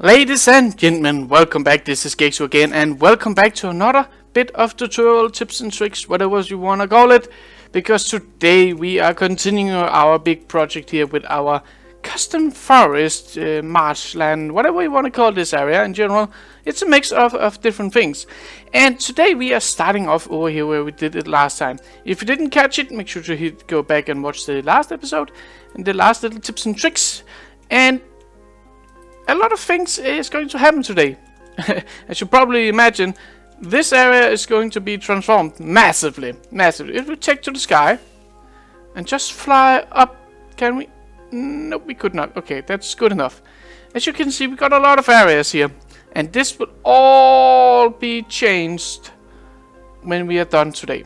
Ladies and gentlemen, welcome back. This is Gexu again, and welcome back to another bit of tutorial tips and tricks, whatever you wanna call it. Because today we are continuing our big project here with our custom forest, marshland, whatever you wanna call this area in general. It's a mix of different things. And today we are starting off over here where we did it last time. If you didn't catch it, make sure to go back and watch the last episode and the last little tips and tricks. And a lot of things is going to happen today. As you probably imagine, this area is going to be transformed massively. If we take to the sky and just fly up, can we? No, we could not. Okay, that's good enough. As you can see, we got a lot of areas here, and this will all be changed when we are done today.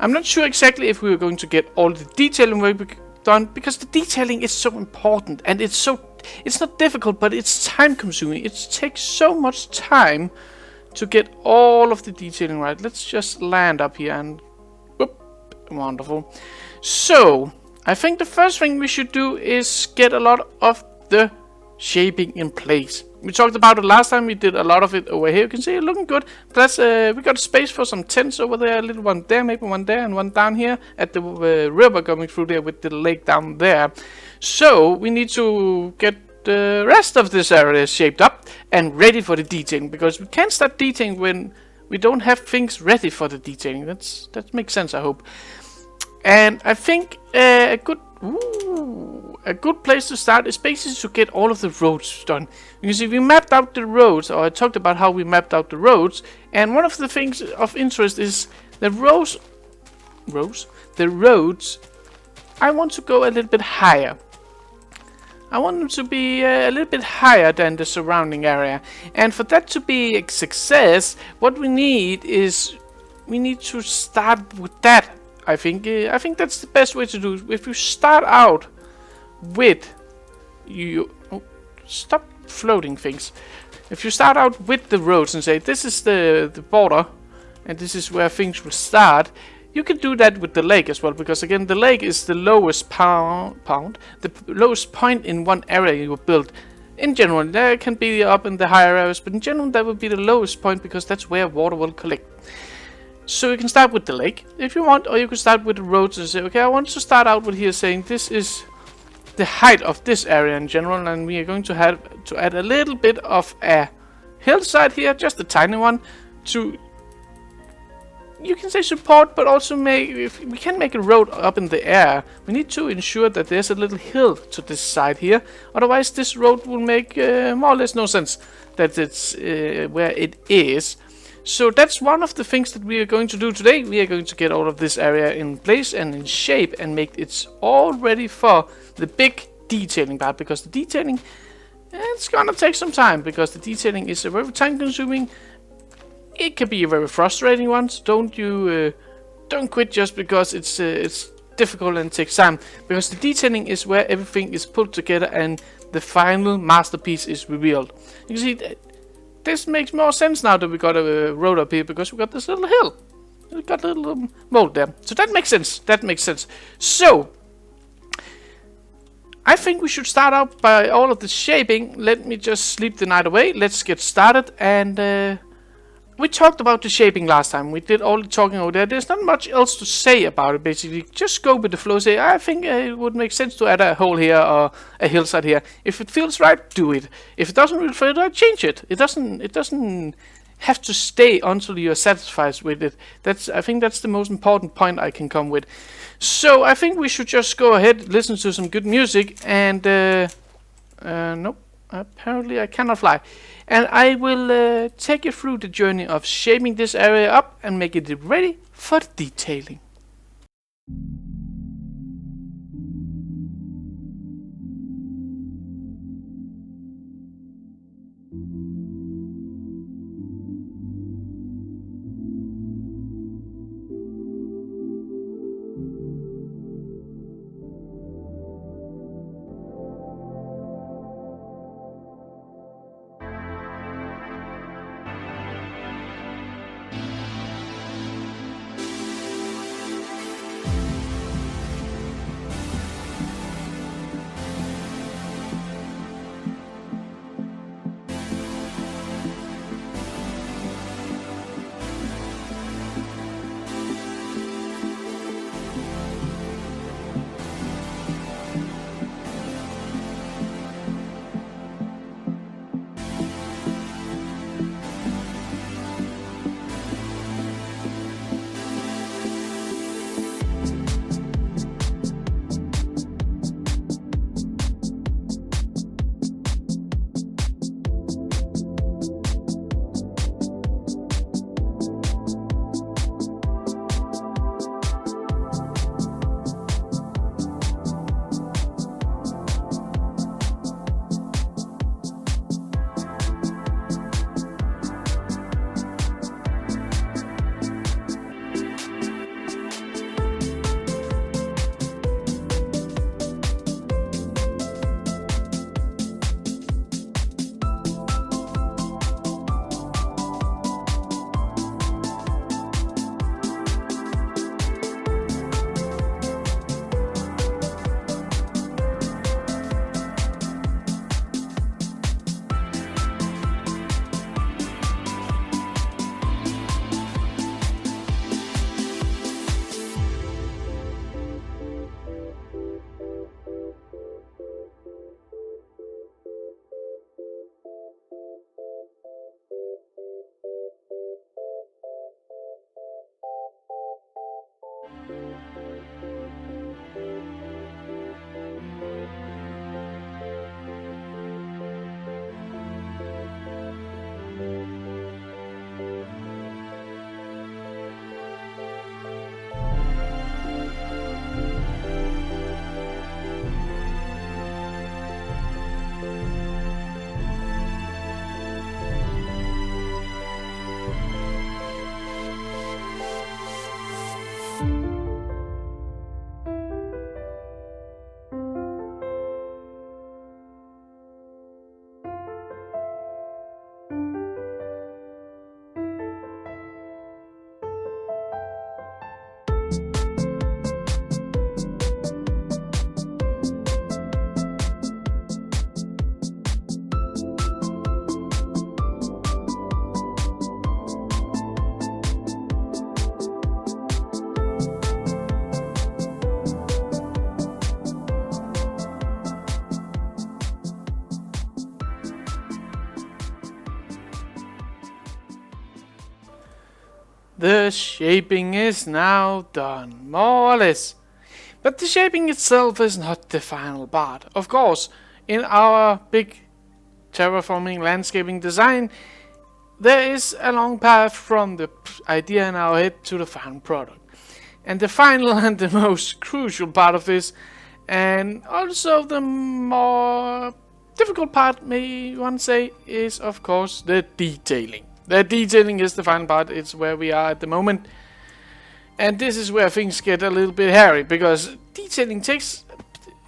I'm not sure exactly if we are going to get all the detailing work done, because the detailing is so important, and it's not difficult, but it's time consuming. It takes so much time to get all of the detailing right. Let's just land up here and whoop, wonderful. So I think the first thing we should do is get a lot of the shaping in place. We talked about it last time. We did a lot of it over here. You can see it looking good. Plus, we got space for some tents over there. A little one there, maybe one there, and one down here at the river coming through there with the lake down there. So we need to get the rest of this area shaped up and ready for the detailing, because we can't start detailing when we don't have things ready for the detailing. That makes sense, I hope. And I think a good place to start is basically to get all of the roads done. You can see we mapped out the roads, or I talked about how we mapped out the roads, and one of the things of interest is the roads. I want to go a little bit higher. I want them to be a little bit higher than the surrounding area, and for that to be a success, what we need is we need to start with that. I think that's the best way to do it. If you start out with stop floating things. If you start out with the roads and say this is the border and this is where things will start, you can do that with the lake as well, because again the lake is the lowest the lowest point in one area you build. In general, there can be up in the higher areas, but in general that will be the lowest point, because that's where water will collect. So you can start with the lake if you want, or you can start with the roads and say, okay, I want to start out with here saying this is the height of this area in general, and we are going to have to add a little bit of a hillside here, just a tiny one, to, you can say, support, but also if we can make a road up in the air, we need to ensure that there's a little hill to this side here. Otherwise this road will make more or less no sense that it's where it is. So that's one of the things that we are going to do today. We are going to get all of this area in place and in shape and make it all ready for the big detailing part, because the detailing, it's gonna take some time, because the detailing is a very time consuming. It can be a very frustrating one. So don't quit just because it's difficult and takes time, because the detailing is where everything is put together and the final masterpiece is revealed. You can see this makes more sense now that we got a road up here, because we got this little hill. We got a little mold there. So that makes sense. So I think we should start out by all of the shaping. Let me just sleep the night away. Let's get started. And we talked about the shaping last time. We did all the talking over there. There's not much else to say about it, basically. Just go with the flow. Say, I think it would make sense to add a hole here or a hillside here. If it feels right, do it. If it doesn't really feel right, change it. It doesn't have to stay until you're satisfied with it. I think that's the most important point I can come with. So I think we should just go ahead, listen to some good music, and nope. Apparently I cannot fly. And I will take you through the journey of shaping this area up and make it ready for the detailing. the shaping is now done, more or less. But the shaping itself is not the final part. Of course, in our big terraforming landscaping design, there is a long path from the idea in our head to the final product. And the final and the most crucial part of this, and also the more difficult part, may one say, is of course the detailing. The detailing is the final part. It's where we are at the moment. And this is where things get a little bit hairy, because detailing takes,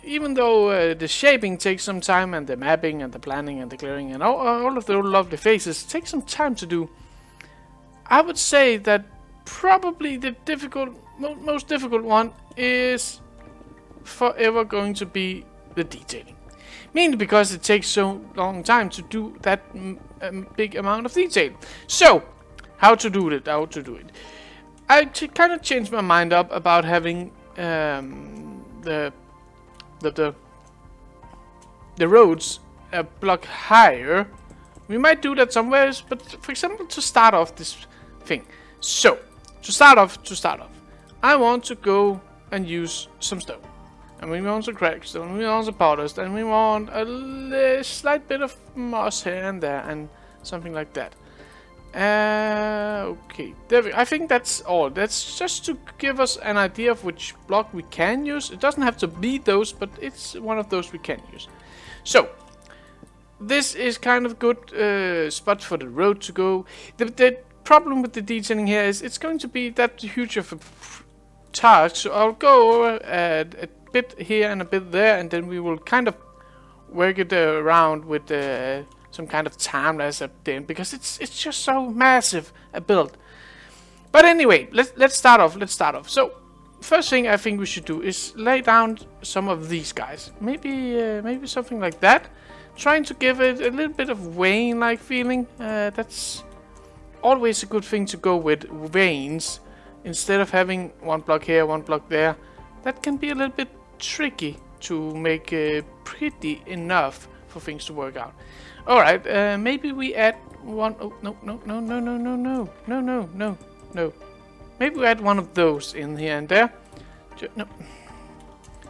even though the shaping takes some time, and the mapping and the planning and the clearing and all of those lovely phases take some time to do. I would say that probably the most difficult one is forever going to be the detailing. Mainly because it takes so long time to do that big amount of detail. So, how to do it? I kind of changed my mind up about having the roads a block higher. We might do that somewhere, but for example, to start off this thing. So, to start off, I want to go and use some stone. And we want some crack stone, we want some powders, and we want a slight bit of moss here and there, and something like that. Okay, I think that's all. That's just to give us an idea of which block we can use. It doesn't have to be those, but it's one of those we can use. So, this is kind of good spot for the road to go. The problem with the detailing here is it's going to be that huge of a task, so I'll go over a bit here and a bit there, and then we will kind of work it around with some kind of time-lapse at the end, because it's just so massive a build. But anyway, let's start off. So first thing I think we should do is lay down some of these guys. Maybe something like that. Trying to give it a little bit of vein-like feeling. That's always a good thing to go with, veins, instead of having one block here, one block there. That can be a little bit tricky to make pretty enough for things to work out. Alright, maybe we add one. Oh, no. Maybe we add one of those in here and there. No.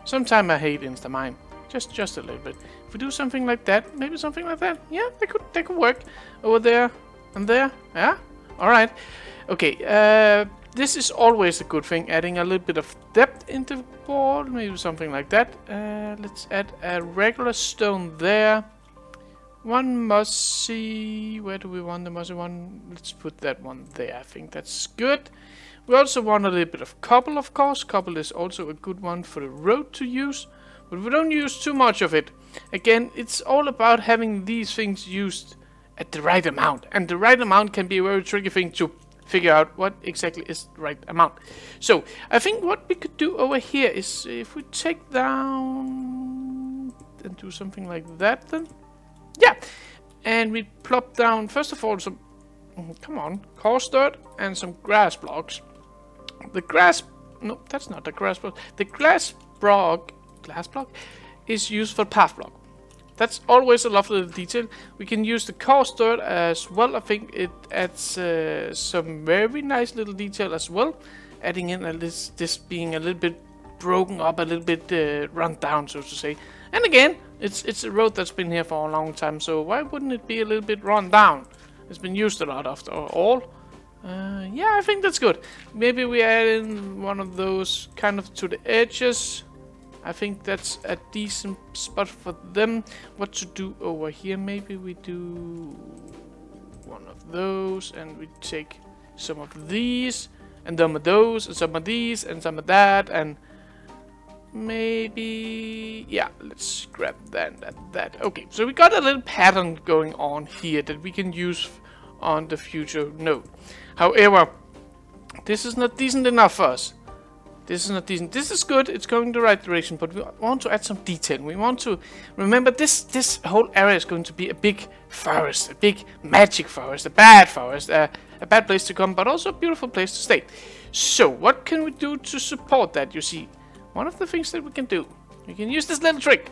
Sometimes I hate Instamine. Just a little bit. If we do something like that, maybe something like that. Yeah, they could work. Over there and there. Yeah? Alright. Okay, this is always a good thing, adding a little bit of depth into the board, maybe something like that. Let's add a regular stone there. One mossy, where do we want the mossy one? Let's put that one there, I think that's good. We also want a little bit of cobble, of course. Cobble is also a good one for the road to use, but we don't use too much of it. Again, it's all about having these things used at the right amount, and the right amount can be a very tricky thing to figure out what exactly is the right amount. So I think what we could do over here is if we take down and do something like that, then yeah, and we plop down first of all some coarse dirt and some grass blocks. The grass, no, that's not the grass block. The glass block is used for path block. That's always a lovely detail. We can use the coarse dirt as well. I think it adds some very nice little detail as well. Adding in this being a little bit broken up, a little bit run down, so to say. And again, it's a road that's been here for a long time, so why wouldn't it be a little bit run down? It's been used a lot after all. Yeah, I think that's good. Maybe we add in one of those kind of to the edges. I think that's a decent spot for them. What to do over here? Maybe we do one of those, and we take some of these, and some of those, and some of these, and some of that, and maybe, yeah, let's grab that and that. Okay, so we got a little pattern going on here that we can use on the future node. However, this is not decent enough for us. This is not decent. This is good, it's going the right direction, but we want to add some detail. We want to remember this whole area is going to be a big forest, a big magic forest, a bad forest, a bad place to come, but also a beautiful place to stay. So, what can we do to support that? You see, one of the things that we can do, we can use this little trick.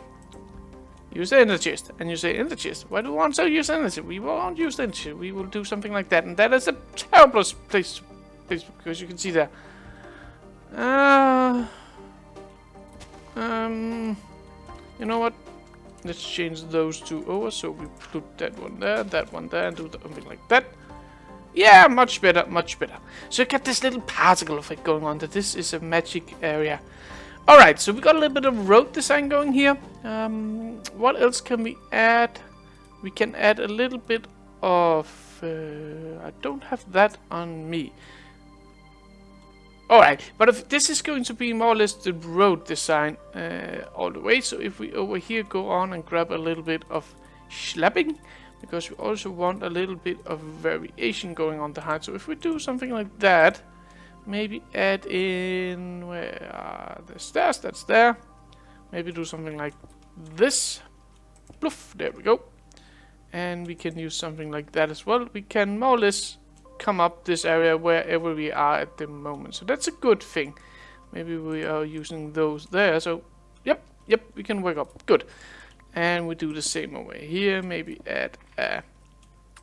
Use the ender chest, and you say, ender chest, why do we want to use energy? We won't use energy, we will do something like that, and that is a terrible place to because you can see there. You know what? Let's change those two over, so we put that one there, and do something like that. Yeah, much better, much better. So you get this little particle effect going on, that this is a magic area. Alright, so we got a little bit of road design going here. What else can we add? We can add a little bit of... I don't have that on me. Alright, but if this is going to be more or less the road design all the way. So if we over here go on and grab a little bit of slapping, because we also want a little bit of variation going on the height. So if we do something like that, maybe add in where are the stairs, that's there. Maybe do something like this. Poof, there we go. And we can use something like that as well. We can more or less come up this area wherever we are at the moment. So that's a good thing. Maybe we are using those there. So yep, we can work up. Good. And we do the same over here. Maybe add a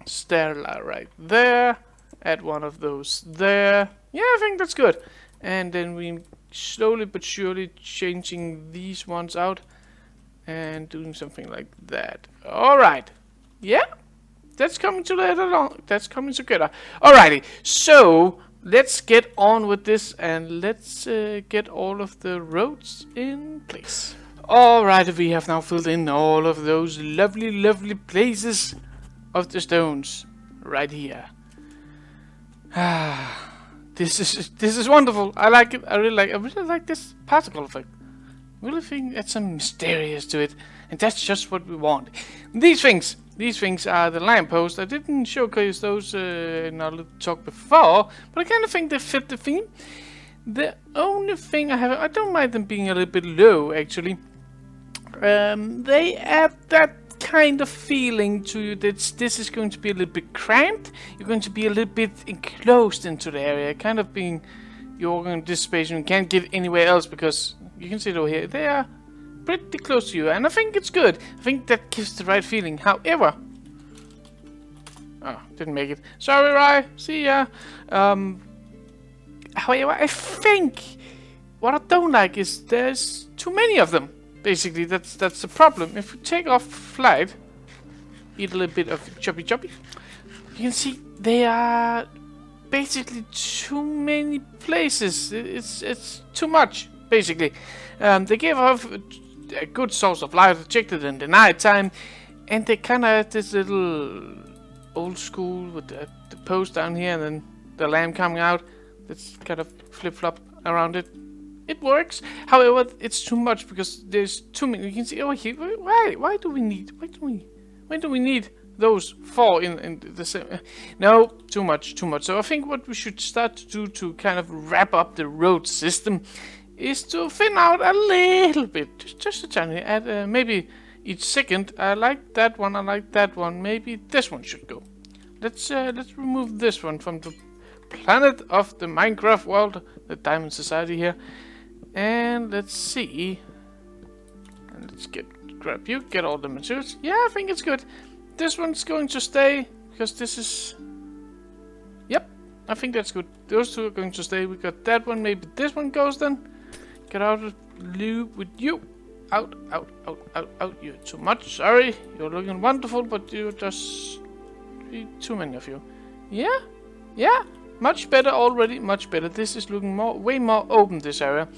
stair right there. Add one of those there. Yeah, I think that's good. And then we slowly but surely changing these ones out and doing something like that. Alright. Yeah. That's coming together. Alrighty, so let's get on with this and let's get all of the roads in place. Alright, we have now filled in all of those lovely places of the stones right here. This is wonderful. I like it. I really like this particle effect. I really think it's some mysterious to it, and that's just what we want. These things are the lampposts. I didn't showcase those in our little talk before, but I kind of think they fit the theme. The only thing I don't mind them being a little bit low, actually. They add that kind of feeling to you that this is going to be a little bit cramped. You're going to be a little bit enclosed into the area, kind of being you're in this space and you can't get anywhere else because you can see it over here. They are pretty close to you, and I think it's good. I think that gives the right feeling. However, oh, didn't make it. Sorry, Rye. See ya. However, I think what I don't like is there's too many of them. Basically, that's the problem. If we take off flight, eat a little bit of choppy, you can see they are basically too many places. It's too much, basically. They gave off a good source of light, ejected in the night time, and they kind of had this little old school with the post down here and then the lamp coming out. That's kind of flip-flop around it. It works. However, it's too much because there's too many. You can see over here. Why do we need those 4 in the same? No, too much. So I think what we should start to do to kind of wrap up the road system is to thin out a little bit, just a tiny. Add maybe each second. I like that one. Maybe this one should go. Let's remove this one from the planet of the Minecraft world, the Diamond Society here. And let's see. And let's grab you, get all the materials. Yeah, I think it's good. This one's going to stay because this is. Yep, I think that's good. Those two are going to stay. We got that one. Maybe this one goes then. Get out of the loop with you. Out. You're too much. Sorry. You're looking wonderful, but you're just too many of you. Yeah. Much better already. Much better. This is looking way more open, this area.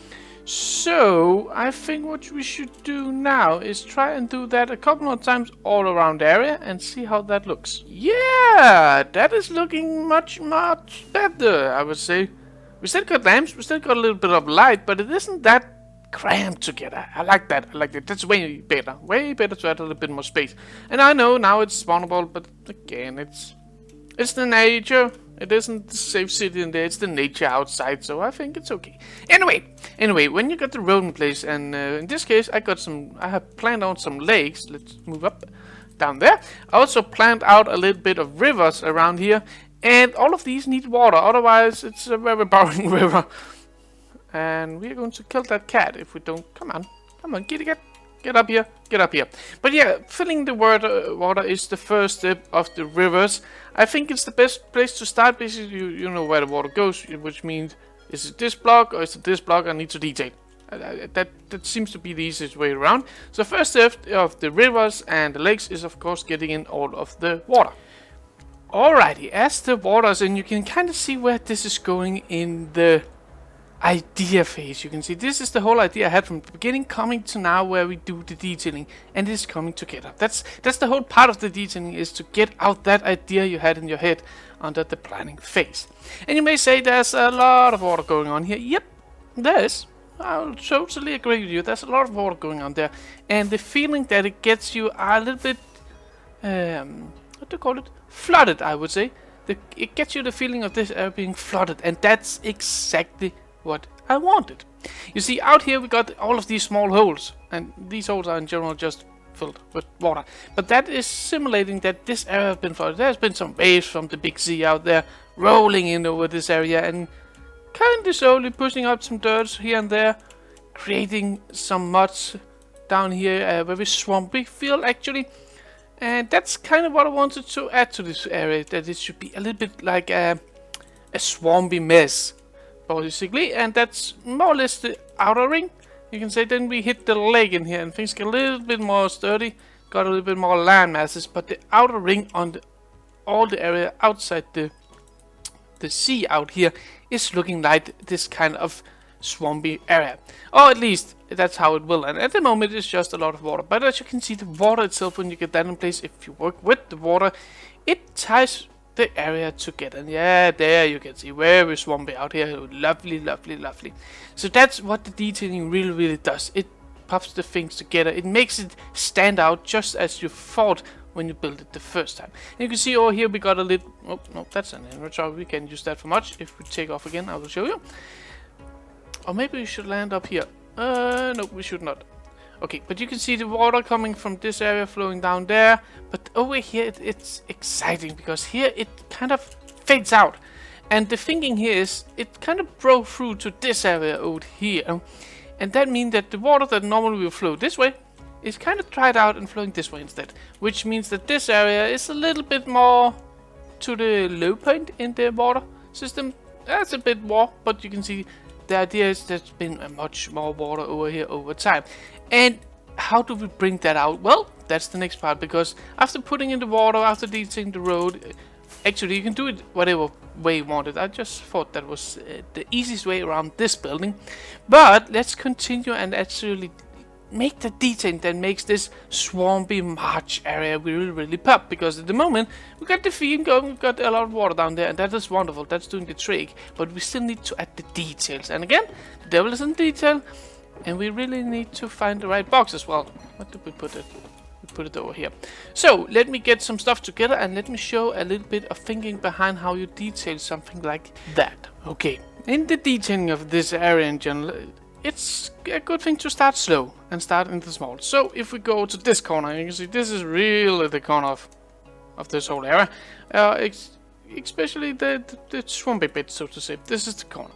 So I think what we should do now is try and do that a couple more times all around the area and see how that looks. Yeah, that is looking much better, I would say. We still got lamps, we still got a little bit of light, but it isn't that crammed together. I like that. That's way better. Way better to add a little bit more space. And I know now it's spawnable, but again, it's the nature. It isn't the safe city in there, it's the nature outside, so I think it's okay. Anyway, when you got the road in place, and in this case, I have planned out some lakes. Let's move up, down there. I also planned out a little bit of rivers around here, and all of these need water, otherwise it's a very boring river. And we're going to kill that cat if we don't. Come on, kitty cat. Get up here, get up here. But yeah, filling the water is the first step of the rivers. I think it's the best place to start. Basically, you know where the water goes, which means, is it this block or is it this block I need to detail? That seems to be the easiest way around. So first step of the rivers and the lakes is of course getting in all of the water. Alrighty, as the water's in, you can kind of see where this is going in the idea phase. You can see this is the whole idea I had from the beginning, coming to now where we do the detailing, and it's coming together. That's the whole part of the detailing, is to get out that idea you had in your head under the planning phase. And you may say there's a lot of water going on here. Yep, there is. I'll totally agree with you. There's a lot of water going on there, and the feeling that it gets you a little bit, what do you call it? Flooded, I would say. It gets you the feeling of this area being flooded, and that's exactly what I wanted. You see, out here we got all of these small holes, and these holes are in general just filled with water. But that is simulating that this area has been flooded. There's been some waves from the big sea out there rolling in over this area and kind of slowly pushing up some dirt here and there, creating some muds down here, a very swampy feel actually. And that's kind of what I wanted to add to this area, that it should be a little bit like a swampy mess, basically. And that's more or less the outer ring. You can say then we hit the lake in here and things get a little bit more sturdy, got a little bit more land masses, but the outer ring on all the area outside the sea out here is looking like this kind of swampy area, or at least that's how it will. And at the moment it's just a lot of water, but as you can see, the water itself, when you get that in place, if you work with the water, it ties the area together. And yeah, there you can see very swampy out here. Lovely, lovely, lovely. So that's what the detailing really does. It puffs the things together. It makes it stand out just as you thought when you built it the first time. And you can see over here we got a little, oh no, that's an inventory. We can't use that for much. If we take off again, I will show you. Or maybe we should land up here. No, we should not. Okay, but you can see the water coming from this area flowing down there. But over here it's exciting, because here it kind of fades out. And the thinking here is it kind of broke through to this area out here. And that means that the water that normally will flow this way is kind of dried out and flowing this way instead. Which means that this area is a little bit more to the low point in the water system. That's a bit more, but you can see the idea is there's been much more water over here over time. And how do we bring that out? Well, that's the next part, because after putting in the water, after detailing the road, actually you can do it whatever way you want it. I just thought that was the easiest way around this building. But let's continue and actually make the detail that makes this swampy marsh area really pop, because at the moment we got the theme going, we've got a lot of water down there, and that is wonderful, that's doing the trick. But we still need to add the details, and again, the devil is in detail, and we really need to find the right box as well. What did we put it? We put it over here. So let me get some stuff together and let me show a little bit of thinking behind how you detail something like that. Okay, in the detailing of this area in general, it's a good thing to start slow and start in the small. So if we go to this corner, you can see this is really the corner of this whole area, especially the swampy bit, so to say. This is the corner.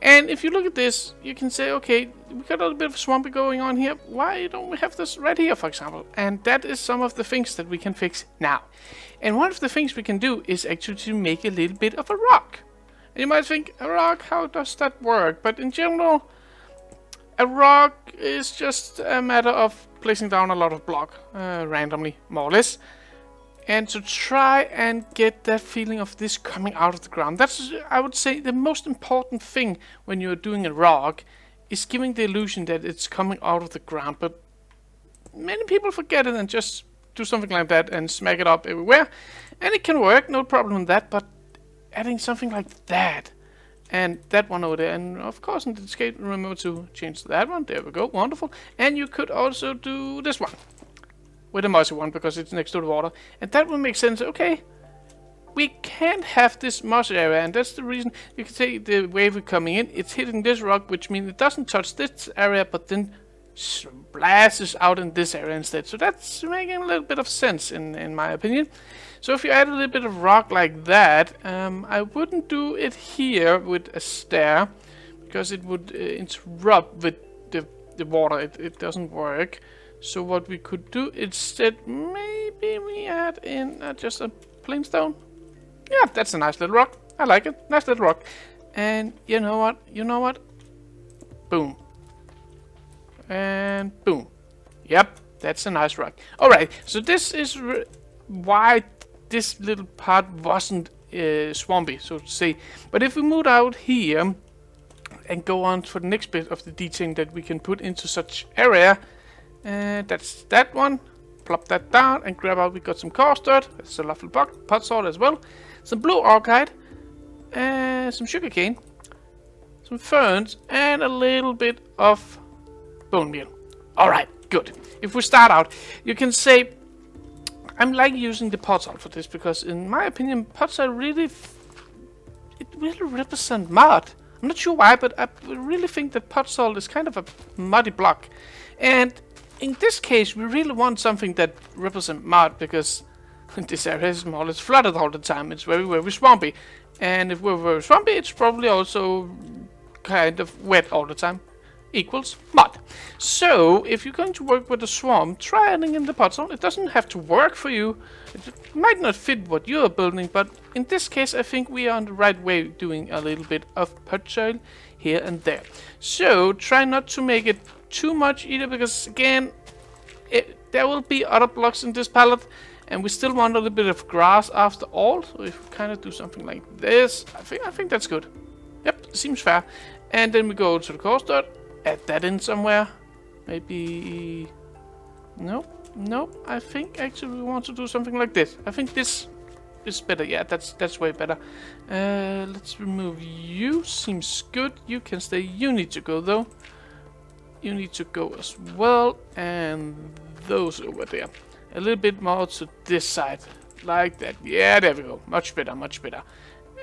And if you look at this, you can say, okay, we got a little bit of swampy going on here. Why don't we have this right here, for example? And that is some of the things that we can fix now. And one of the things we can do is actually to make a little bit of a rock. And you might think, a rock, how does that work? But in general, a rock is just a matter of placing down a lot of block, randomly, more or less. And to try and get that feeling of this coming out of the ground. That's, I would say, the most important thing when you're doing a rock, is giving the illusion that it's coming out of the ground. But many people forget it and just do something like that and smack it up everywhere. And it can work, no problem with that, but adding something like that, and that one over there, and of course in the escape, remember to change that one. There we go, wonderful. And you could also do this one with a mossy one, because it's next to the water, and that will make sense. Okay, we can't have this mossy area, and that's the reason. You can say the wave coming in, it's hitting this rock, which means it doesn't touch this area, but then blasts out in this area instead. So that's making a little bit of sense in my opinion. So if you add a little bit of rock like that, I wouldn't do it here with a stair, because it would interrupt with the water. It doesn't work. So what we could do instead, maybe we add in just a plain stone. Yeah, that's a nice little rock. I like it. Nice little rock. And you know what? You know what? Boom. And boom. Yep, that's a nice rock. Alright, so this is why this little part wasn't swampy, so to say. But if we move out here and go on for the next bit of the detailing that we can put into such area, that's that one. Plop that down and grab out. We got some coarse dirt. That's a lovely pot salt as well. Some blue orchid, some sugarcane, some ferns, and a little bit of bone meal. Alright, good. If we start out, you can say, I'm like using the pot salt for this because in my opinion, pot salt really represent mud. I'm not sure why, but I really think that pot salt is kind of a muddy block. And in this case, we really want something that represents mud because this area is more or less flooded all the time. It's very, very swampy. And if we're very swampy, it's probably also kind of wet all the time. Equals mud. So, if you're going to work with a swamp, try adding in the pot salt. It doesn't have to work for you. It might not fit what you're building, but in this case, I think we are on the right way doing a little bit of pot soil here and there. So, try not to make it too much either, because again, there will be other blocks in this palette, and we still want a little bit of grass after all. So, if we kind of do something like this, I think that's good. Yep, seems fair. And then we go to the coarse dirt. Add that in somewhere. Maybe... Nope. I think actually we want to do something like this. I think this is better. Yeah, that's way better. Let's remove you. Seems good. You can stay. You need to go though. You need to go as well. And those over there. A little bit more to this side. Like that. Yeah, there we go. Much better, much better.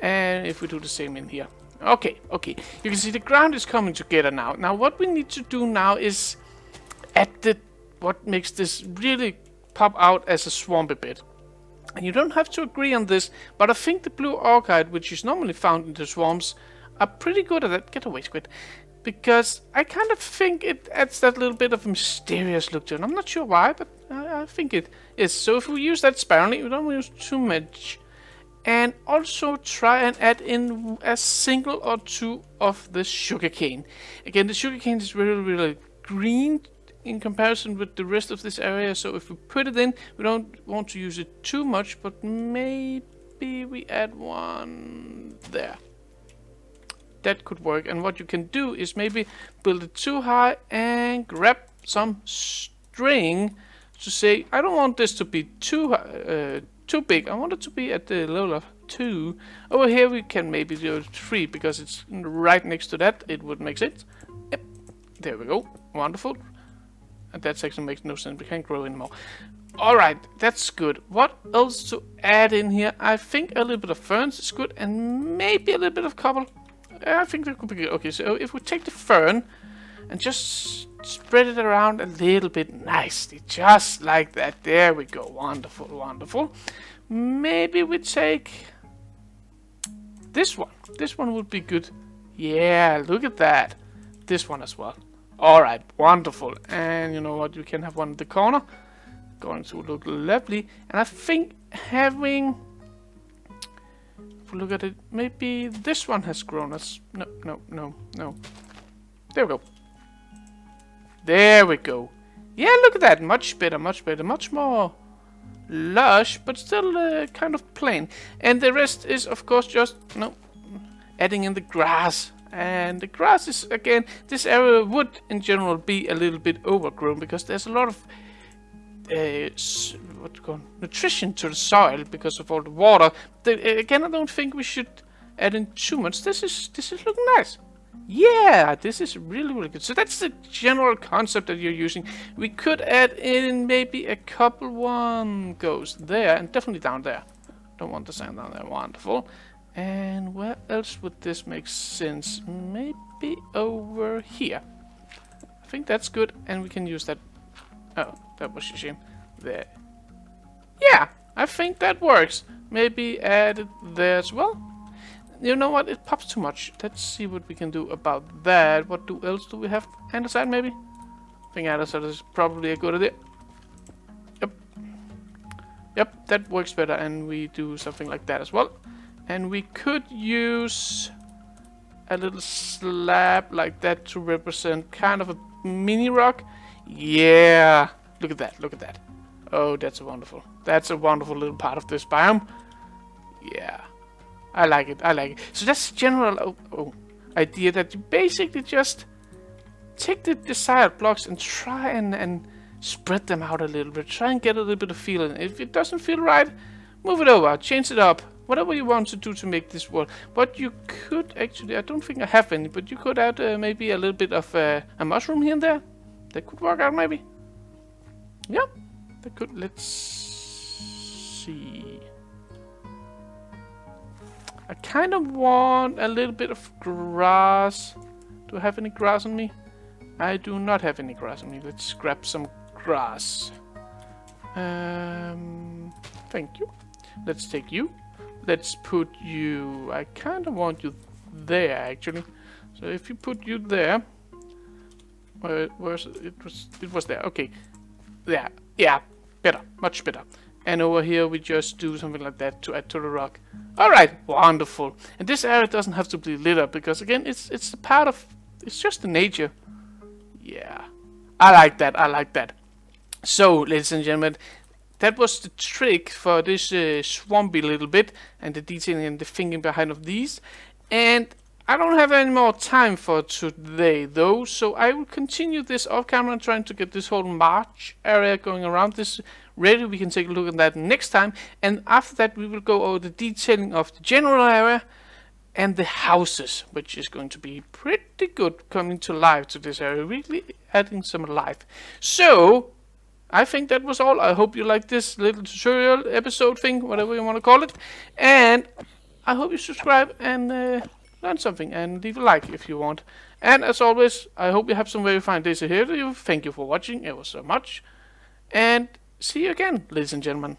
And if we do the same in here. Okay. You can see the ground is coming together now. Now what we need to do now is add what makes this really pop out as a swampy bit. And you don't have to agree on this, but I think the blue orchid, which is normally found in the swamps, are pretty good at that. Get away, squid. Because I kind of think it adds that little bit of a mysterious look to it. I'm not sure why, but I think it is. So if we use that sparingly, we don't use too much. And also try and add in a single or two of the sugarcane. Again, the sugarcane is really green in comparison with the rest of this area. So if we put it in, we don't want to use it too much, but maybe we add one there. That could work. And what you can do is maybe build it too high and grab some string to say, I don't want this to be too big. I want it to be at the level of 2. Over here we can maybe do 3 because it's right next to that. It would make sense. Yep. There we go. Wonderful. And that actually makes no sense. We can't grow anymore. Alright, that's good. What else to add in here? I think a little bit of ferns is good and maybe a little bit of cobble. I think that could be good. Okay, so if we take the fern and just spread it around a little bit nicely, just like that. There we go. Wonderful. Maybe we take this one. This one would be good. Yeah, look at that. This one as well. Alright, wonderful. And you know what? You can have one in the corner. Going to look lovely. And I think having... If we look at it, maybe this one has grown as... No. There we go. There we go. Yeah, look at that. Much better. Much more lush, but still kind of plain. And the rest is, of course, just adding in the grass. And the grass is, again, this area would in general be a little bit overgrown because there's a lot of nutrition to the soil because of all the water. Again, I don't think we should add in too much. This is looking nice. Yeah, this is really good. So that's the general concept that you're using. We could add in maybe a couple. One goes there and definitely down there. Don't want the sand down there. Wonderful. And where else would this make sense? Maybe over here. I think that's good, and we can use that. Oh, that was a shame. There. Yeah, I think that works. Maybe add it there as well. You know what? It pops too much. Let's see what we can do about that. What else do we have? Andesite, maybe? thing at us, so that's probably a good idea. Yep. Yep, that works better, and we do something like that as well. And we could use a little slab like that to represent kind of a mini rock. Yeah, look at that, look at that. Oh, that's wonderful. That's a wonderful little part of this biome. Yeah, I like it, I like it. So that's the general idea, that you basically just take the desired blocks and try and spread them out a little bit. Try and get a little bit of feeling. If it doesn't feel right, move it over, change it up. Whatever you want to do to make this world. But you could actually, I don't think I have any, but you could add maybe a little bit of a mushroom here and there. That could work out maybe. Yeah, that could. Let's see. I kind of want a little bit of grass. Do I have any grass on me? I do not have any grass on me. Let's grab some grass. Thank you. Let's take you. Let's put you. I kind of want you there actually. So if you put you there, where's it? It was there. Okay, there. Yeah, better, much better. And over here we just do something like that to add to the rock. All right, wonderful. And this area doesn't have to be lit up because again, it's a part of. It's just the nature. Yeah, I like that. I like that. So, ladies and gentlemen, that was the trick for this swampy little bit and the detailing and the thinking behind of these. And I don't have any more time for today though, so I will continue this off camera trying to get this whole march area going around this ready. We can take a look at that next time. And after that we will go over the detailing of the general area and the houses, which is going to be pretty good coming to life to this area, really adding some life. So, I think that was all. I hope you liked this little tutorial episode thing, whatever you want to call it. And I hope you subscribe and learn something and leave a like if you want. And as always, I hope you have some very fine days ahead of you. Thank you for watching ever so much. And see you again, ladies and gentlemen.